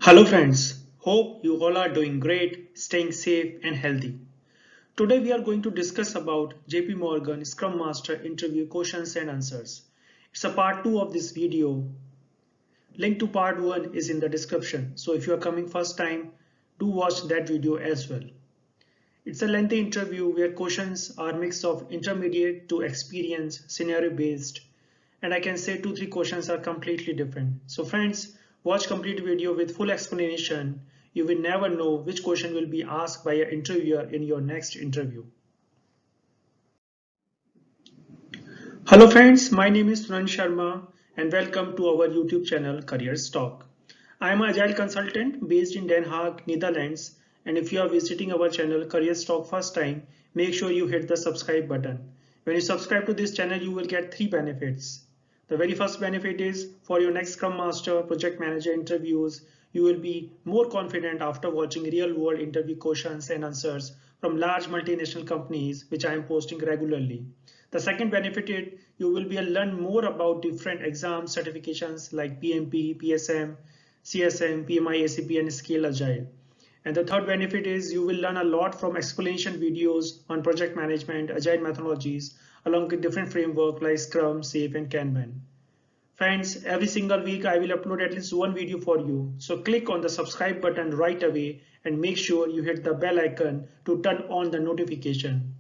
Hello friends, hope you all are doing great, staying safe and healthy. Today we are going to discuss about JP Morgan Scrum Master interview questions and answers. It's a part 2 of this video. Link to part 1 is in the description. So if you are coming first time, do watch that video as well. It's a lengthy interview where questions are mix of intermediate to experience, scenario based, and I can say 2-3 questions are completely different. So friends, watch complete video with full explanation. You will never know which question will be asked by an interviewer in your next interview. Hello friends, my name is Sunan Sharma and welcome to our YouTube channel Careers Talk. I am an Agile consultant based in Den Haag, Netherlands, and if you are visiting our channel Careers Talk first time, make sure you hit the subscribe button. When you subscribe to this channel, you will get 3 benefits. The very first benefit is for your next Scrum Master, Project Manager interviews, you will be more confident after watching real world interview questions and answers from large multinational companies which I am posting regularly. The second benefit is you will be learn more about different exam certifications like PMP, PSM, CSM, PMI, ACP and Scale Agile. And the third benefit is you will learn a lot from explanation videos on project management, agile methodologies, along with different frameworks like Scrum, Safe, and Kanban. Friends, every single week I will upload at least one video for you. So click on the subscribe button right away and make sure you hit the bell icon to turn on the notification.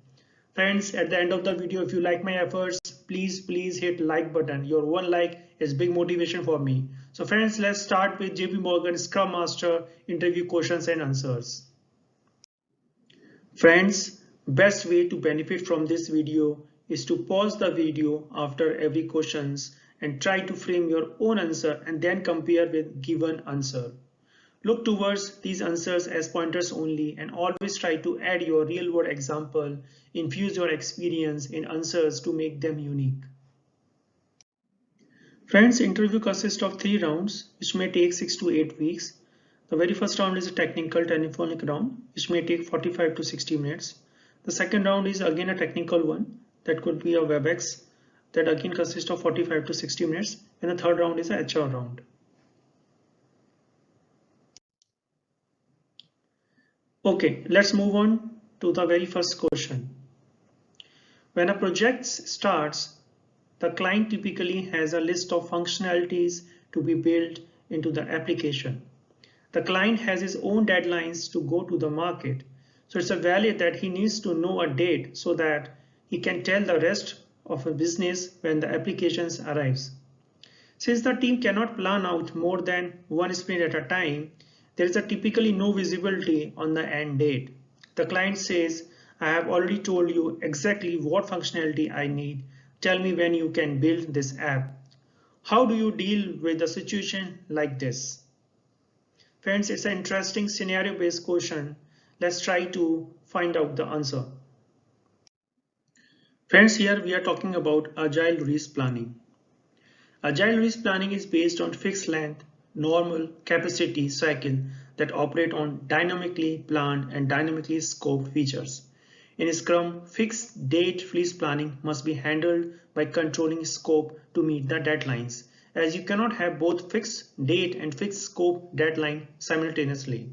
Friends, at the end of the video, if you like my efforts, please hit like button. Your one like is big motivation for me. So friends, let's start with JP Morgan Scrum Master interview questions and answers. Friends, best way to benefit from this video is to pause the video after every questions and try to frame your own answer and then compare with given answer. Look towards these answers as pointers only and always try to add your real world example, infuse your experience in answers to make them unique. Friends, interview consists of 3 rounds which may take 6 to 8 weeks. The very first round is a technical telephonic round which may take 45 to 60 minutes. The second round is again a technical one that could be a WebEx that again consists of 45 to 60 minutes, and the third round is a HR round. Okay, let's move on to the very first question. When a project starts, the client typically has a list of functionalities to be built into the application. The client has his own deadlines to go to the market, so it's a valid that he needs to know a date so that he can tell the rest of a business when the applications arrives. Since the team cannot plan out more than one sprint at a time, there is a typically no visibility on the end date. The client says, I have already told you exactly what functionality I need. Tell me when you can build this app. How do you deal with a situation like this? Friends, it's an interesting scenario-based question. Let's try to find out the answer. Friends, here we are talking about agile release planning. Agile release planning is based on fixed length, normal capacity cycle that operate on dynamically planned and dynamically scoped features. In Scrum, fixed date release planning must be handled by controlling scope to meet the deadlines, as you cannot have both fixed date and fixed scope deadline simultaneously.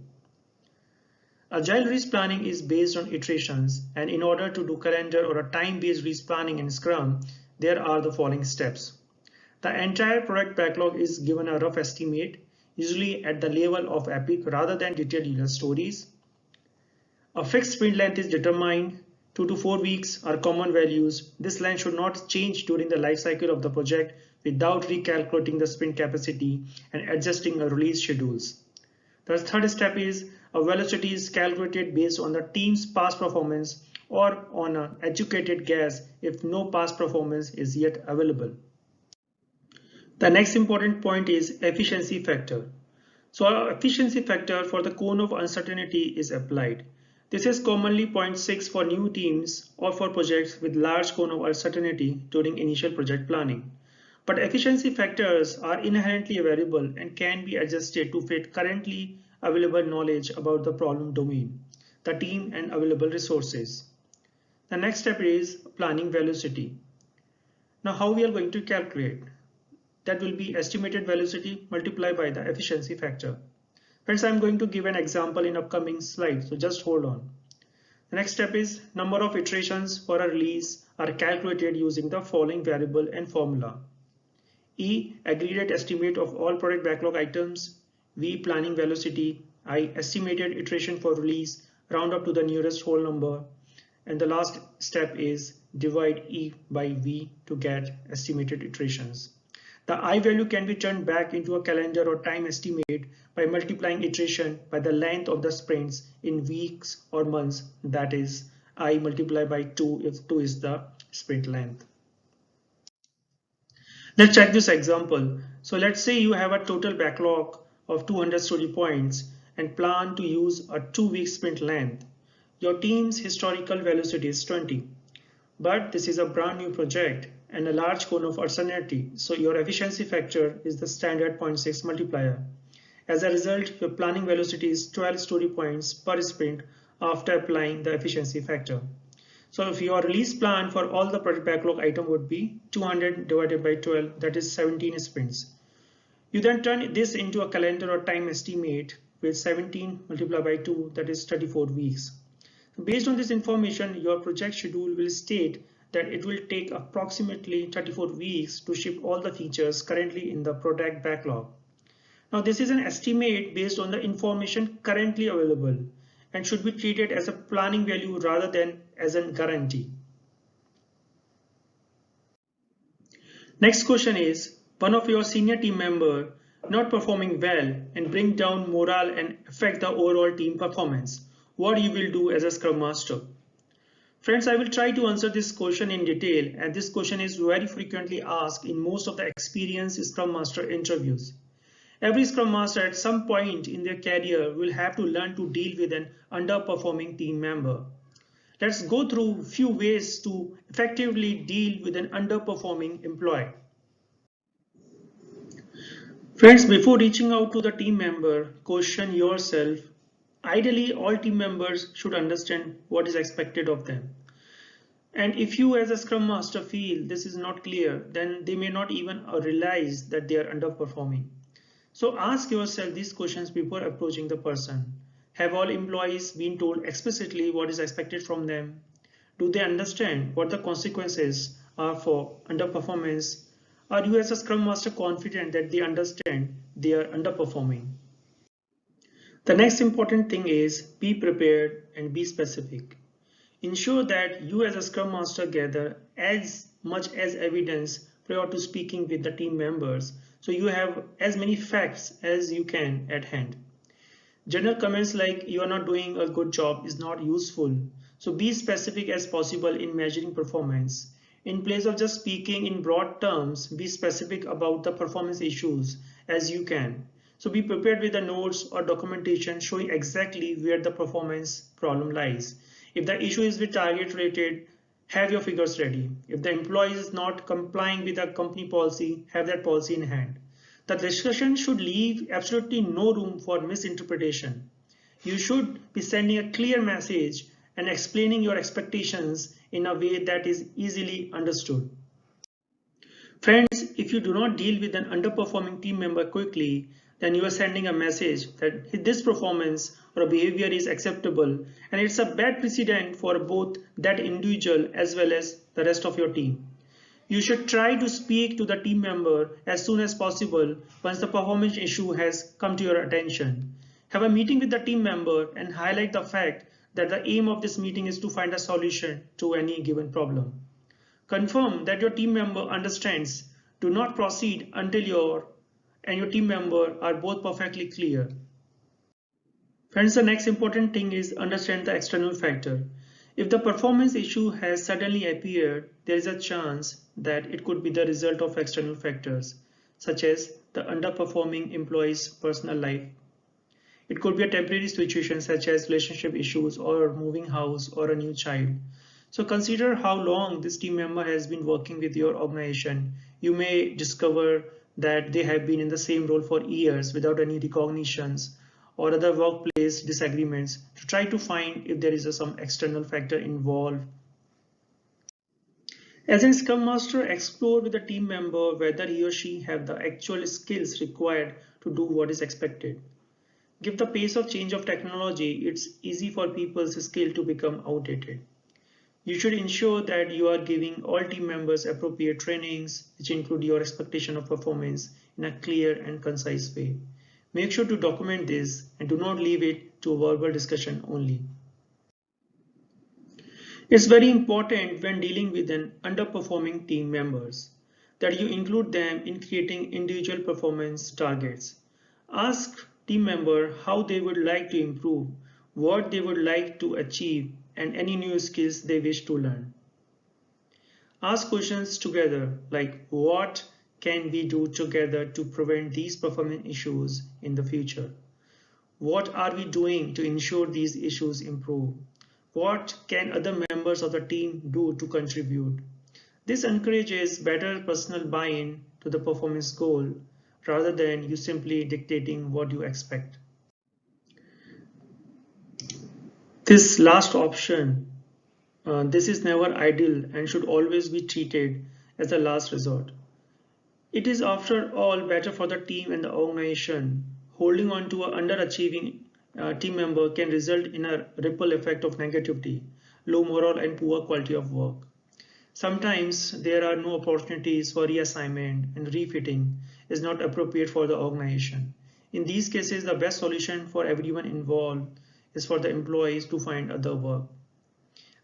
Agile release planning is based on iterations, and in order to do calendar or a time-based release planning in Scrum, there are the following steps. The entire product backlog is given a rough estimate, usually at the level of epic rather than detailed user stories. A fixed sprint length is determined. 2 to 4 weeks are common values. This length should not change during the life cycle of the project without recalculating the sprint capacity and adjusting the release schedules. The third step is a velocity is calculated based on the team's past performance or on an educated guess if no past performance is yet available. The next important point is efficiency factor. So our efficiency factor for the cone of uncertainty is applied. This is commonly 0.6 for new teams or for projects with large cone of uncertainty during initial project planning. But efficiency factors are inherently variable and can be adjusted to fit currently available knowledge about the problem domain, the team and available resources. The next step is planning velocity. Now how we are going to calculate? That will be estimated velocity multiplied by the efficiency factor. Friends, I'm going to give an example in upcoming slide, so just hold on. The next step is number of iterations for a release are calculated using the following variable and formula. E, aggregate estimate of all product backlog items. V, planning velocity. I, estimated iteration for release, round up to the nearest whole number. And the last step is divide E by V to get estimated iterations. The I value can be turned back into a calendar or time estimate by multiplying iteration by the length of the sprints in weeks or months. That is, I multiplied by 2 if 2 is the sprint length. Let's check this example. So let's say you have a total backlog of 200 story points and plan to use a 2-week sprint length. Your team's historical velocity is 20. But this is a brand new project and a large cone of uncertainty, so your efficiency factor is the standard 0.6 multiplier. As a result, your planning velocity is 12 story points per sprint after applying the efficiency factor. So if your release plan for all the product backlog item would be 200 divided by 12, that is 17 sprints. You then turn this into a calendar or time estimate with 17 multiplied by 2, that is 34 weeks. Based on this information, your project schedule will state that it will take approximately 34 weeks to ship all the features currently in the product backlog. Now, this is an estimate based on the information currently available and should be treated as a planning value rather than as a guarantee. Next question is, one of your senior team member not performing well and bring down morale and affect the overall team performance. What you will do as a Scrum Master? Friends, I will try to answer this question in detail, and this question is very frequently asked in most of the experienced Scrum Master interviews. Every Scrum Master at some point in their career will have to learn to deal with an underperforming team member. Let's go through a few ways to effectively deal with an underperforming employee. Friends, before reaching out to the team member, question yourself. Ideally, all team members should understand what is expected of them. And if you as a Scrum Master feel this is not clear, then they may not even realize that they are underperforming. So ask yourself these questions before approaching the person. Have all employees been told explicitly what is expected from them? Do they understand what the consequences are for underperformance? Are you as a Scrum Master confident that they understand they are underperforming? The next important thing is be prepared and be specific. Ensure that you as a Scrum Master gather as much as evidence prior to speaking with the team members, so you have as many facts as you can at hand. General comments like you are not doing a good job is not useful, so be specific as possible in measuring performance. In place of just speaking in broad terms, be specific about the performance issues as you can. So be prepared with the notes or documentation showing exactly where the performance problem lies. If the issue is with target related, have your figures ready. If the employee is not complying with the company policy, have that policy in hand. The discussion should leave absolutely no room for misinterpretation. You should be sending a clear message and explaining your expectations in a way that is easily understood. Friends, if you do not deal with an underperforming team member quickly, then you are sending a message that this performance or behavior is acceptable, and it's a bad precedent for both that individual as well as the rest of your team. You should try to speak to the team member as soon as possible once the performance issue has come to your attention. Have a meeting with the team member and highlight the fact that the aim of this meeting is to find a solution to any given problem. Confirm that your team member understands. Do not proceed until your team member are both perfectly clear. Friends, the next important thing is understand the external factor. If the performance issue has suddenly appeared, there is a chance that it could be the result of external factors, such as the underperforming employee's personal life. It could be a temporary situation such as relationship issues or moving house or a new child. So consider how long this team member has been working with your organization. You may discover that they have been in the same role for years without any recognitions or other workplace disagreements to try to find if there is some external factor involved. As a Scrum Master, explore with the team member whether he or she have the actual skills required to do what is expected. Given the pace of change of technology, it's easy for people's skill to become outdated. You should ensure that you are giving all team members appropriate trainings, which include your expectation of performance in a clear and concise way. Make sure to document this and do not leave it to a verbal discussion only. It's very important when dealing with an underperforming team members that you include them in creating individual performance targets. Ask team member how they would like to improve, what they would like to achieve, and any new skills they wish to learn. Ask questions together like what can we do together to prevent these performance issues in the future? What are we doing to ensure these issues improve? What can other members of the team do to contribute? This encourages better personal buy-in to the performance goal rather than you simply dictating what you expect. This last option, this is never ideal and should always be treated as a last resort. It is after all better for the team and the organization. Holding on to an underachieving team member can result in a ripple effect of negativity, low morale and poor quality of work. Sometimes there are no opportunities for reassignment and refitting is not appropriate for the organization. In these cases, the best solution for everyone involved is for the employees to find other work.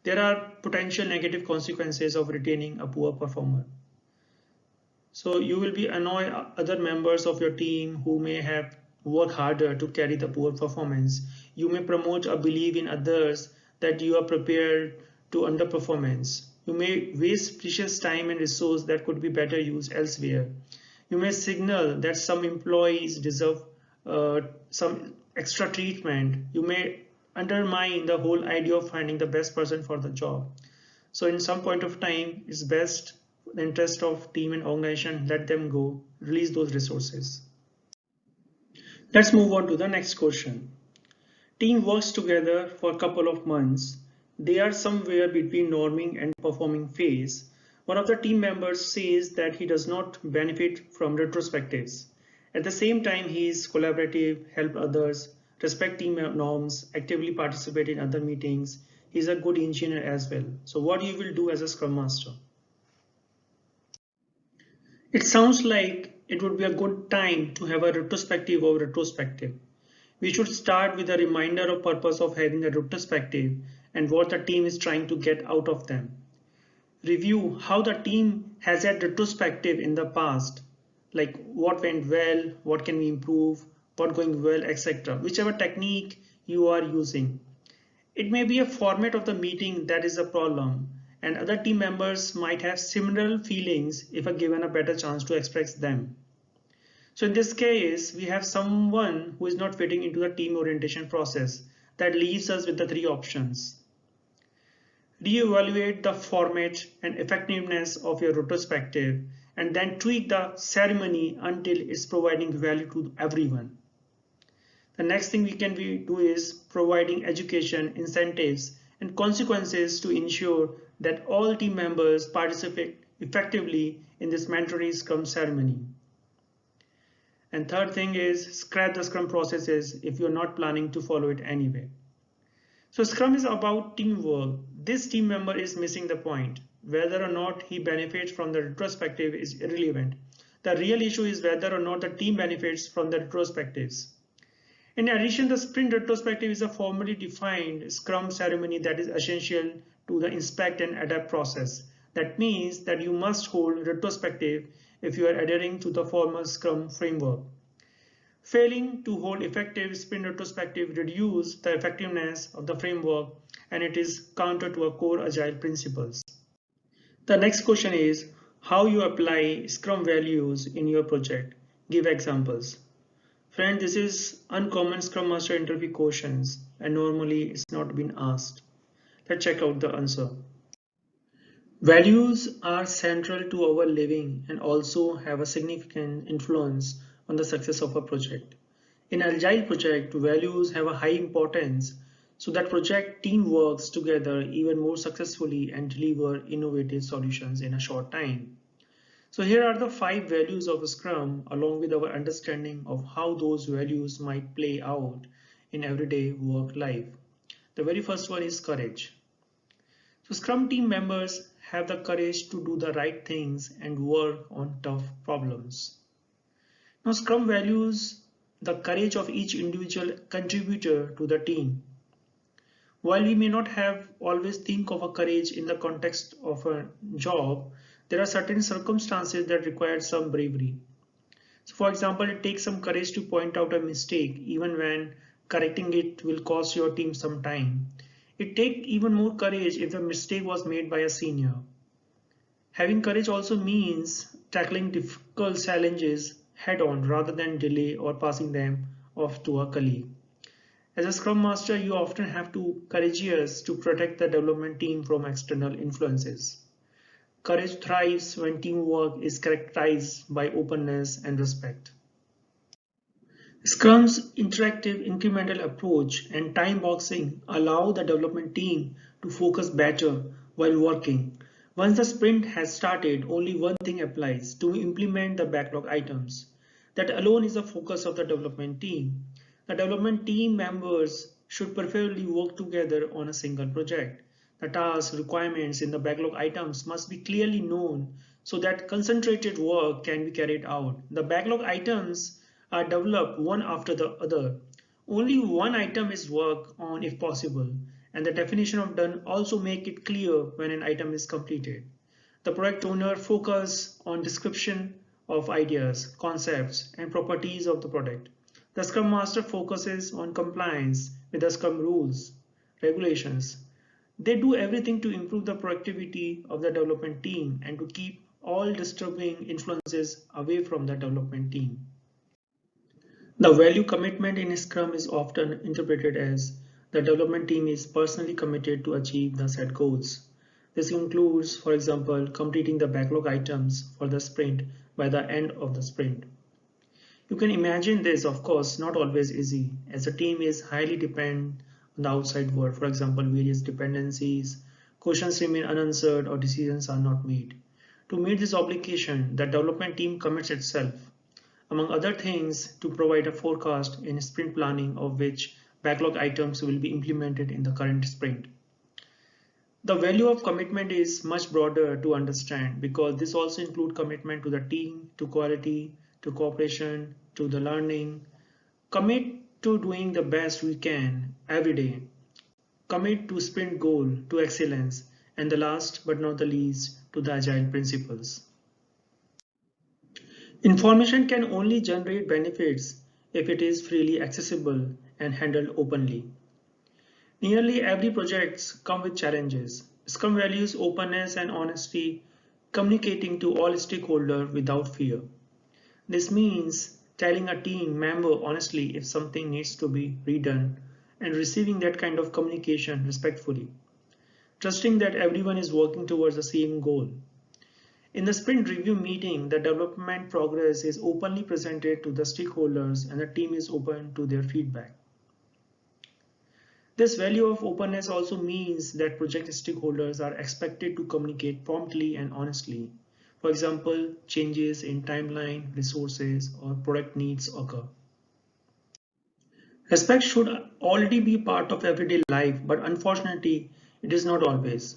There are potential negative consequences of retaining a poor performer. So you will be annoy other members of your team who may have worked harder to carry the poor performance. You may promote a belief in others that you are prepared to underperformance. You may waste precious time and resource that could be better used elsewhere. You may signal that some employees deserve some extra treatment. You may undermine the whole idea of finding the best person for the job. So in some point of time, it's best in the interest of team and organization, let them go, release those resources. Let's move on to the next question. Team works together for a couple of months. They are somewhere between norming and performing phase. One of the team members says that he does not benefit from retrospectives. At the same time, he is collaborative, help others, respect team norms, actively participate in other meetings. He's a good engineer as well. So what you will do as a Scrum Master? It sounds like it would be a good time to have a retrospective or retrospective. We should start with a reminder of purpose of having a retrospective and what the team is trying to get out of them. Review how the team has had retrospective in the past, like what went well, what can we improve, what going well, etc. Whichever technique you are using. It may be a format of the meeting that is a problem, and other team members might have similar feelings if given a better chance to express them. So in this case, we have someone who is not fitting into the team orientation process. That leaves us with the three options. Reevaluate the format and effectiveness of your retrospective and then tweak the ceremony until it's providing value to everyone. The next thing we can do is providing education, incentives, and consequences to ensure that all team members participate effectively in this mandatory Scrum ceremony. And third thing is scrap the Scrum processes if you're not planning to follow it anyway. So Scrum is about teamwork. This team member is missing the point. Whether or not he benefits from the retrospective is irrelevant. The real issue is whether or not the team benefits from the retrospectives. In addition, the sprint retrospective is a formally defined Scrum ceremony that is essential to the inspect and adapt process. That means that you must hold retrospective if you are adhering to the formal Scrum framework. Failing to hold effective sprint retrospective reduces the effectiveness of the framework and it is counter to our core agile principles. The next question is how you apply Scrum values in your project. Give examples. Friend, this is uncommon Scrum Master interview questions and normally it's not been asked. Let's check out the answer. Values are central to our living and also have a significant influence on the success of a project. In Agile project, values have a high importance so that project team works together even more successfully and deliver innovative solutions in a short time. So here are the 5 values of Scrum along with our understanding of how those values might play out in everyday work life. The very first one is courage. So Scrum team members have the courage to do the right things and work on tough problems. Now Scrum values the courage of each individual contributor to the team. While we may not have always think of a courage in the context of a job, there are certain circumstances that require some bravery. So for example, it takes some courage to point out a mistake even when correcting it will cost your team some time. It takes even more courage if the mistake was made by a senior. Having courage also means tackling difficult challenges head on rather than delay or passing them off to a colleague. As a Scrum Master, you often have to courageous to protect the development team from external influences. Courage thrives when teamwork is characterized by openness and respect. Scrum's interactive incremental approach and time boxing allow the development team to focus better while working. Once the sprint has started, only one thing applies: to implement the backlog items. That alone is the focus of the development team. The development team members should preferably work together on a single project. The tasks, requirements in the backlog items must be clearly known so that concentrated work can be carried out. The backlog items are developed one after the other. Only one item is worked on if possible, and the definition of done also make it clear when an item is completed. The product owner focus on description of ideas, concepts, and properties of the product. The Scrum Master focuses on compliance with the Scrum rules, regulations. They do everything to improve the productivity of the development team and to keep all disturbing influences away from the development team. The value commitment in Scrum is often interpreted as the development team is personally committed to achieve the set goals. This includes, for example, completing the backlog items for the sprint by the end of the sprint. You can imagine this, of course, not always easy, as the team is highly dependent on the outside world. For example, various dependencies, questions remain unanswered, or decisions are not made. To meet this obligation, the development team commits itself, among other things, to provide a forecast in sprint planning of which backlog items will be implemented in the current sprint. The value of commitment is much broader to understand because this also includes commitment to the team, to quality, to cooperation, to the learning. Commit to doing the best we can every day. Commit to sprint goal, to excellence, and the last but not the least, to the agile principles. Information can only generate benefits if it is freely accessible and handled openly. Nearly every project comes with challenges. Scrum values openness and honesty, communicating to all stakeholders without fear. This means telling a team member honestly if something needs to be redone and receiving that kind of communication respectfully. Trusting that everyone is working towards the same goal. In the sprint review meeting, the development progress is openly presented to the stakeholders and the team is open to their feedback. This value of openness also means that project stakeholders are expected to communicate promptly and honestly. For example, changes in timeline, resources, or product needs occur. Respect should already be part of everyday life, but unfortunately, it is not always.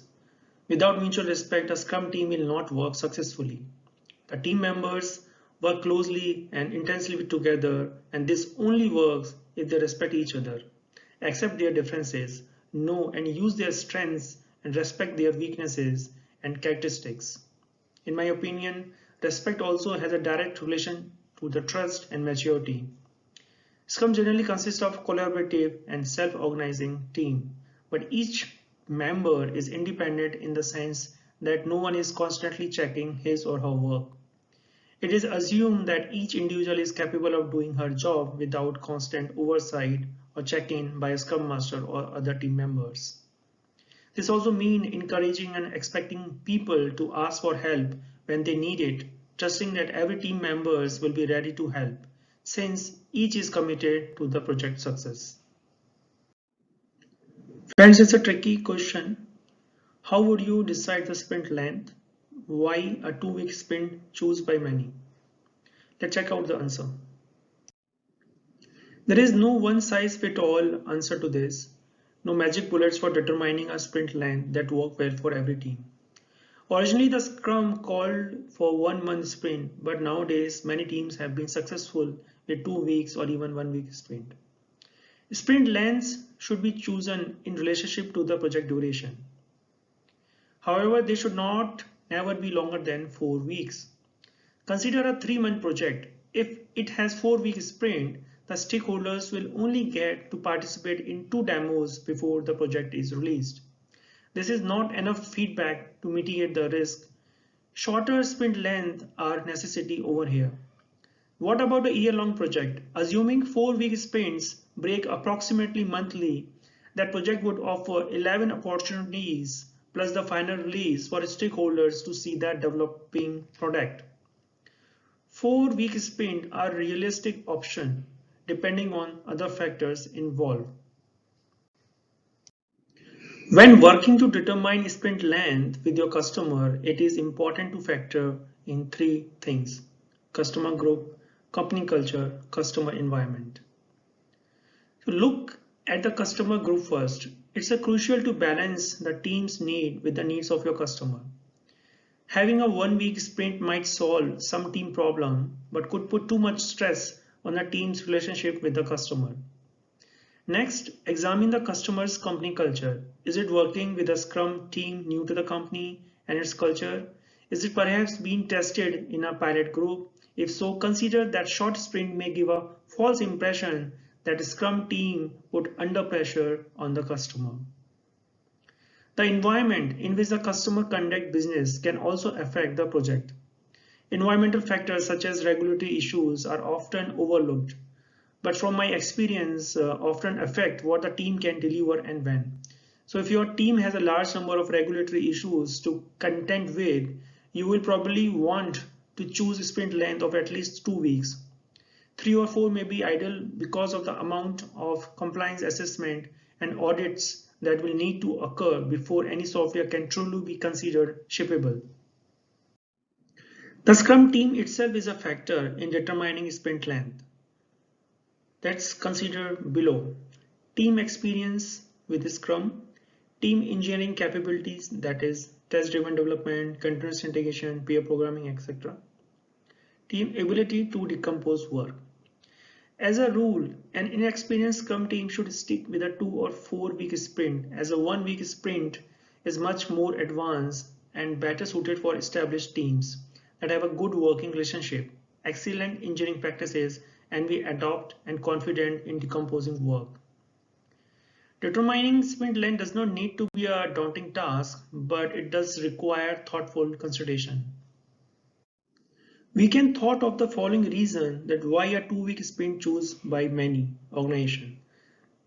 Without mutual respect, a Scrum team will not work successfully. The team members work closely and intensely together, and this only works if they respect each other, accept their differences, know and use their strengths, and respect their weaknesses and characteristics. In my opinion, respect also has a direct relation to the trust and maturity. Scrum generally consists of collaborative and self-organizing team, but each member is independent in the sense that no one is constantly checking his or her work. It is assumed that each individual is capable of doing her job without constant oversight or check-in by a Scrum Master or other team members. This also means encouraging and expecting people to ask for help when they need it, trusting that every team members will be ready to help, since each is committed to the project success. Friends, it's a tricky question. How would you decide the sprint length? why a 2-week sprint chosen by many? Let's check out the answer. There is no one-size-fits-all answer to this. No magic bullets for determining a sprint length that work well for every team. Originally, the Scrum called for 1 month sprint, but nowadays many teams have been successful with 2 weeks or even 1 week sprint. Sprint lengths should be chosen in relationship to the project duration. However, they should not never be longer than 4 weeks. Consider a 3-month project. If it has 4-week sprint, the stakeholders will only get to participate in 2 demos before the project is released. This is not enough feedback to mitigate the risk. Shorter sprint length are necessity over here. What about a year-long project? Assuming 4-week sprints break approximately monthly, that project would offer 11 opportunities plus the final release for stakeholders to see that developing product. 4-week sprint are a realistic option depending on other factors involved. When working to determine sprint length with your customer, it is important to factor in 3 things: customer group, company culture, customer environment. So look at the customer group first. It's crucial to balance the team's need with the needs of your customer. Having a 1-week sprint might solve some team problem, but could put too much stress on the team's relationship with the customer. Next, examine the customer's company culture. Is it working with a Scrum team new to the company and its culture? Is it perhaps being tested in a pilot group? If so, consider that short sprint may give a false impression that a Scrum team put under pressure on the customer. The environment in which the customer conducts business can also affect the project. Environmental factors such as regulatory issues are often overlooked, but from my experience often affect what the team can deliver and when. So if your team has a large number of regulatory issues to contend with, you will probably want to choose a sprint length of at least 2 weeks. 3 or 4 may be ideal because of the amount of compliance assessment and audits that will need to occur before any software can truly be considered shippable. The Scrum team itself is a factor in determining sprint length. Let's consider below: team experience with Scrum, team engineering capabilities, that is test-driven development, continuous integration, peer programming, etc. Team ability to decompose work. As a rule, an inexperienced Scrum team should stick with a 2 or 4 week sprint, as a 1 week sprint is much more advanced and better suited for established teams that have a good working relationship, excellent engineering practices, and we adopt and confident in decomposing work. Determining sprint length does not need to be a daunting task, but it does require thoughtful consideration. We can thought of the following reason that why a 2-week sprint chosen by many organizations.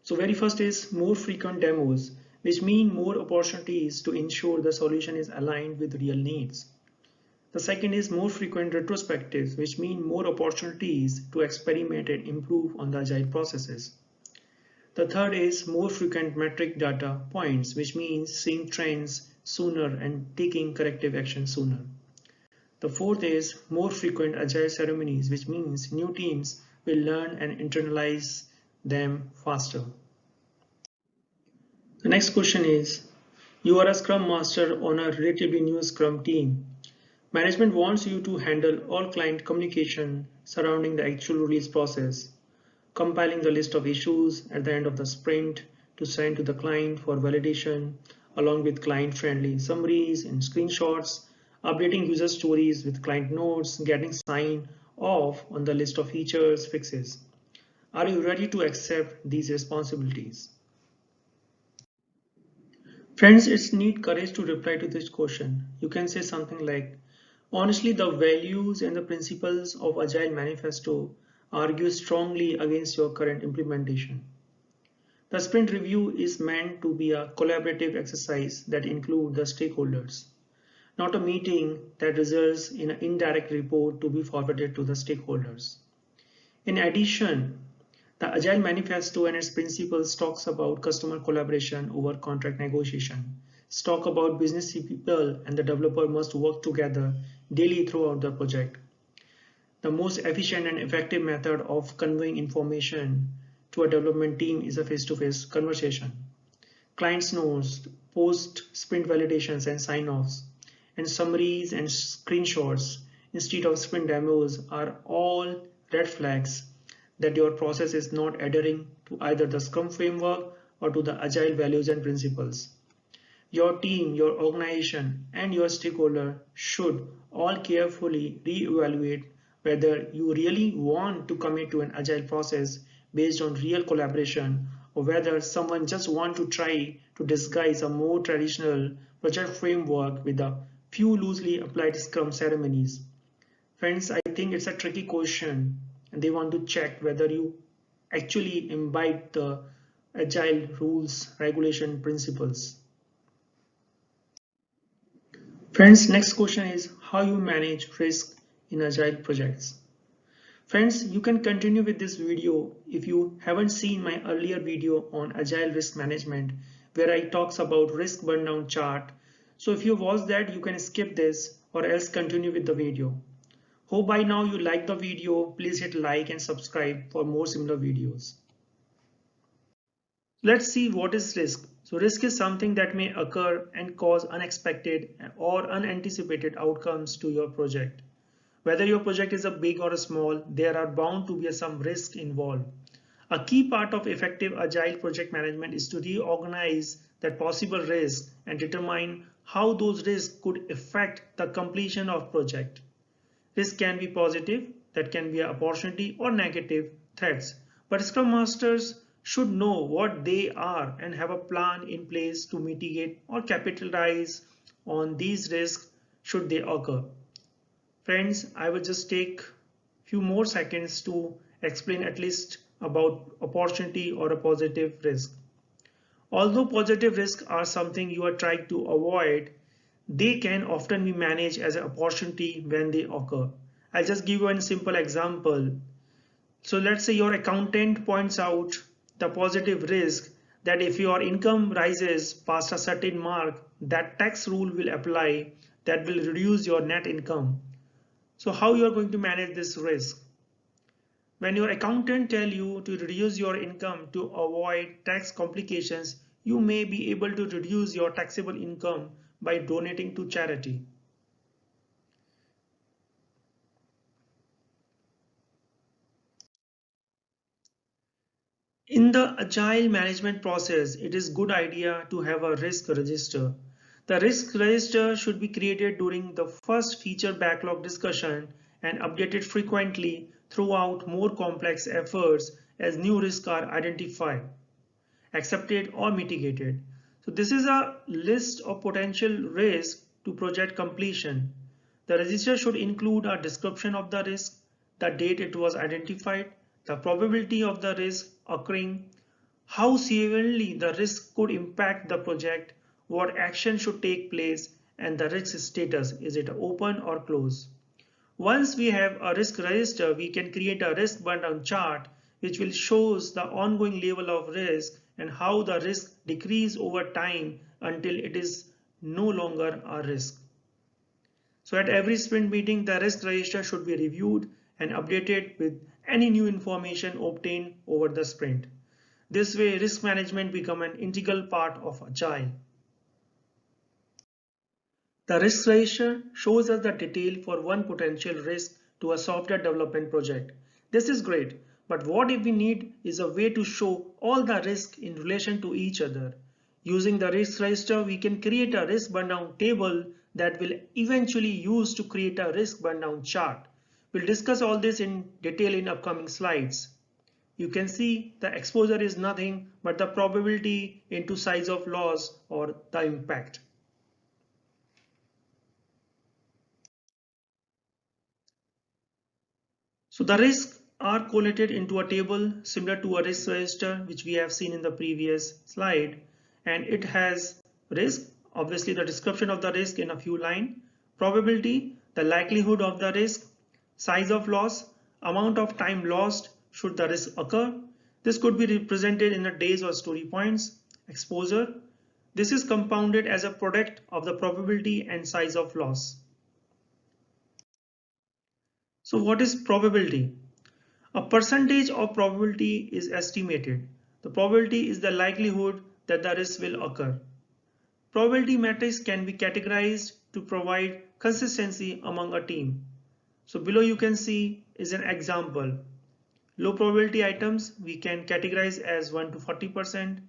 So very first is more frequent demos, which mean more opportunities to ensure the solution is aligned with real needs. The second is more frequent retrospectives, which mean more opportunities to experiment and improve on the agile processes. The third is more frequent metric data points, which means seeing trends sooner and taking corrective action sooner. The fourth is more frequent agile ceremonies, which means new teams will learn and internalize them faster. The next question is, you are a Scrum Master on a relatively new Scrum team. Management wants you to handle all client communication surrounding the actual release process, compiling the list of issues at the end of the sprint to send to the client for validation, along with client-friendly summaries and screenshots, updating user stories with client notes, getting sign off on the list of features, fixes. Are you ready to accept these responsibilities? Friends, it's need courage to reply to this question. You can say something like, honestly, the values and the principles of Agile Manifesto argue strongly against your current implementation. The sprint review is meant to be a collaborative exercise that includes the stakeholders, not a meeting that results in an indirect report to be forwarded to the stakeholders. In addition, the Agile Manifesto and its principles talks about customer collaboration over contract negotiation, talk about business people and the developer must work together daily throughout the project. The most efficient and effective method of conveying information to a development team is a face-to-face conversation. Clients notes, post-sprint validations and sign-offs, and summaries and screenshots instead of sprint demos are all red flags that your process is not adhering to either the Scrum framework or to the Agile values and principles. Your team, your organization, and your stakeholder should all carefully re-evaluate whether you really want to commit to an agile process based on real collaboration or whether someone just wants to try to disguise a more traditional project framework with a few loosely applied Scrum ceremonies. Friends, I think it's a tricky question and they want to check whether you actually imbibe the agile rules, regulation, principles. Friends, next question is how you manage risk in agile projects. Friends, you can continue with this video if you haven't seen my earlier video on agile risk management where I talks about risk burndown chart. So if you watched that, you can skip this or else continue with the video. Hope by now you like the video. Please hit like and subscribe for more similar videos. Let's see what is risk. So risk is something that may occur and cause unexpected or unanticipated outcomes to your project. Whether your project is a big or a small, there are bound to be some risk involved. A key part of effective agile project management is to reorganize that possible risk and determine how those risks could affect the completion of project. Risk can be positive, that can be an opportunity, or negative threats. But Scrum Masters should know what they are and have a plan in place to mitigate or capitalize on these risks should they occur. Friends, I will just take few more seconds to explain at least about opportunity or a positive risk. Although positive risks are something you are trying to avoid, they can often be managed as an opportunity when they occur. I'll just give you a simple example. So let's say your accountant points out the positive risk that if your income rises past a certain mark, that tax rule will apply that will reduce your net income. So how you are going to manage this risk? When your accountant tell you to reduce your income to avoid tax complications, you may be able to reduce your taxable income by donating to charity. In the agile management process, it is a good idea to have a risk register. The risk register should be created during the first feature backlog discussion and updated frequently throughout more complex efforts as new risks are identified, accepted or mitigated. So this is a list of potential risks to project completion. The register should include a description of the risk, the date it was identified, the probability of the risk occurring, how severely the risk could impact the project, what action should take place, and the risk status, is it open or closed. Once we have a risk register, we can create a risk burndown chart which will shows the ongoing level of risk and how the risk decrease over time until it is no longer a risk. So at every sprint meeting, the risk register should be reviewed and updated with any new information obtained over the sprint. This way, risk management becomes an integral part of Agile. The risk register shows us the detail for one potential risk to a software development project. This is great, but what if we need is a way to show all the risks in relation to each other. Using the risk register, we can create a risk burndown table that will eventually use to create a risk burndown chart. We'll discuss all this in detail in upcoming slides. You can see the exposure is nothing but the probability into size of loss or the impact. So the risks are collated into a table similar to a risk register which we have seen in the previous slide, and it has risk, obviously the description of the risk in a few lines, probability, the likelihood of the risk, size of loss, amount of time lost should the risk occur. This could be represented in the days or story points, exposure, This is compounded as a product of the probability and size of loss. So what is probability? A percentage of probability is estimated. The probability is the likelihood that the risk will occur. Probability metrics can be categorized to provide consistency among a team. So below you can see is an example. Low probability items we can categorize as 1 to 40%,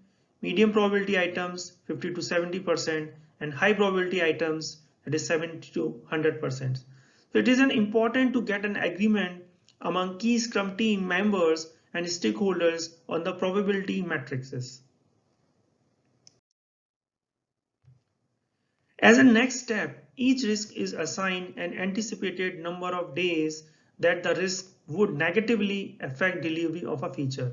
medium probability items 50 to 70%, and high probability items that is 70 to 100%. So it is important to get an agreement among key Scrum team members and stakeholders on the probability matrices. As a next step, each risk is assigned an anticipated number of days that the risk would negatively affect delivery of a feature.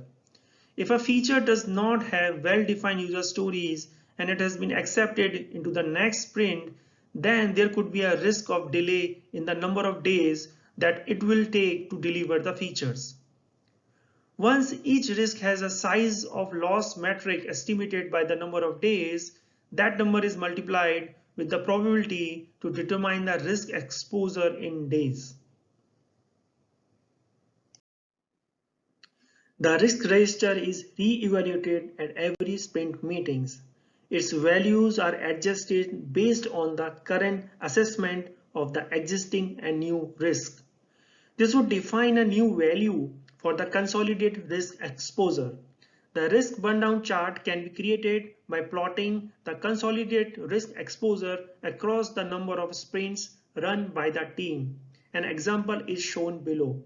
If a feature does not have well-defined user stories and it has been accepted into the next sprint, then there could be a risk of delay in the number of days that it will take to deliver the features. Once each risk has a size of loss metric estimated by the number of days, that number is multiplied with the probability to determine the risk exposure in days. The risk register is re-evaluated at every sprint meetings. Its values are adjusted based on the current assessment of the existing and new risk. This would define a new value for the consolidated risk exposure. The risk burndown chart can be created by plotting the consolidated risk exposure across the number of sprints run by the team. An example is shown below.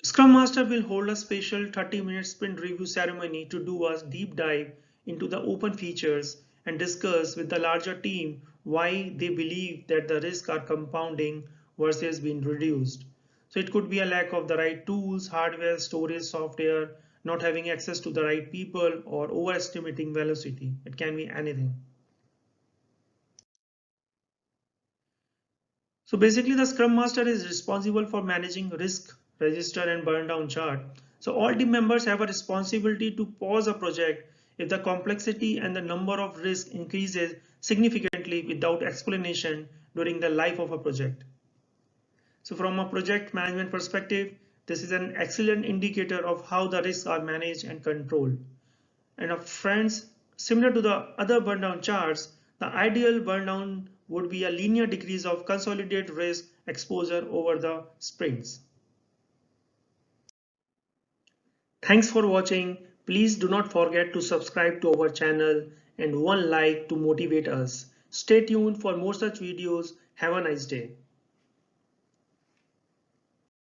Scrum Master will hold a special 30-minute sprint review ceremony to do a deep dive into the open features and discuss with the larger team why they believe that the risks are compounding versus being reduced. So it could be a lack of the right tools, hardware, storage, software, not having access to the right people, or overestimating velocity. It can be anything. So basically the Scrum Master is responsible for managing risk, register and burn down chart. So all team members have a responsibility to pause a project if the complexity and the number of risks increases significantly without explanation during the life of a project. So from a project management perspective, this is an excellent indicator of how the risks are managed and controlled. And friends, similar to the other burn down charts, the ideal burn down would be a linear decrease of consolidated risk exposure over the sprints. Thanks for watching. Please do not forget to subscribe to our channel and one like to motivate us. Stay tuned for more such videos. Have a nice day.